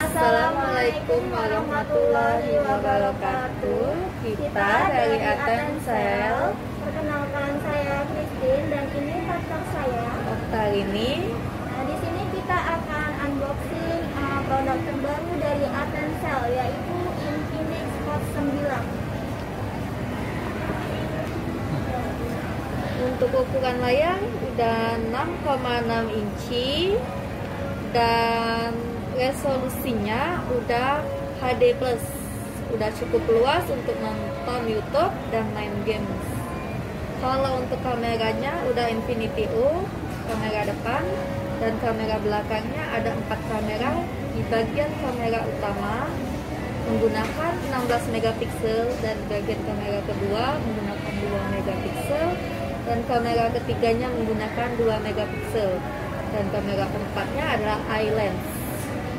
Assalamualaikum warahmatullahi wabarakatuh. Kita dari Atensel. Perkenalkan, saya Christine dan ini partner saya Oktarini. Nah, di sini kita akan unboxing produk terbaru dari Atensel, yaitu Infinix Hot 9. Untuk ukuran layar udah 6,6 inci dan resolusinya udah HD+, udah cukup luas untuk nonton YouTube dan main games. Kalau untuk kameranya udah Infinity U, kamera depan dan kamera belakangnya ada 4 kamera. Di bagian kamera utama menggunakan 16 megapiksel dan bagian kamera kedua menggunakan 2 megapiksel dan kamera ketiganya menggunakan 2 megapiksel dan kamera keempatnya adalah eye lens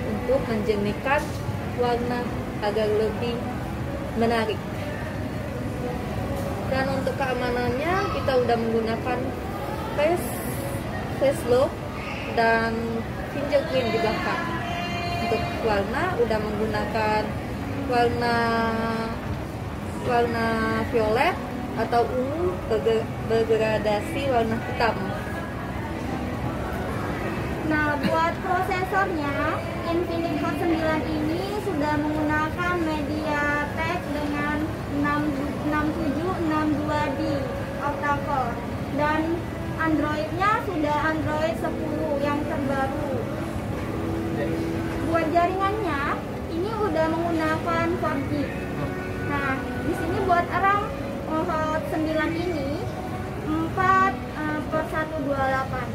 untuk menjernihkan warna agar lebih menarik. Dan untuk keamanannya kita udah menggunakan face lock dan fingerprint di belakang. Untuk warna udah menggunakan warna violet atau ungu bergradasi warna hitam. Nah, buat prosesornya, Infinix Hot 9 ini sudah menggunakan MediaTek dengan 6762D octa-core dan Androidnya sudah Android 10 yang terbaru. Buat jaringannya, ini udah menggunakan 4G. Nah, di sini buat RAM Hot 9 ini 4/128.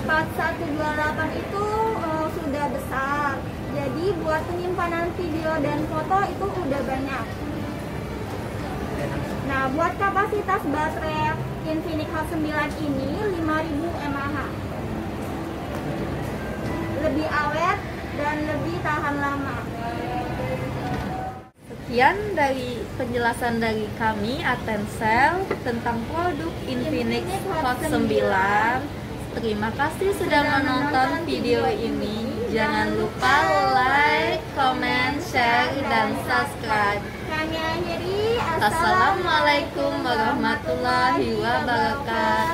4128 itu sudah besar, jadi buat penyimpanan video dan foto itu udah banyak. Nah, buat kapasitas baterai Infinix Hot 9 ini 5000 mAh, lebih awet dan lebih tahan lama. Sekian dari penjelasan dari kami Atensel tentang produk Infinix Hot 9. Terima kasih sudah menonton video ini. Jangan lupa like, comment, share, dan subscribe. Kami akhiri. Assalamualaikum warahmatullahi wabarakatuh.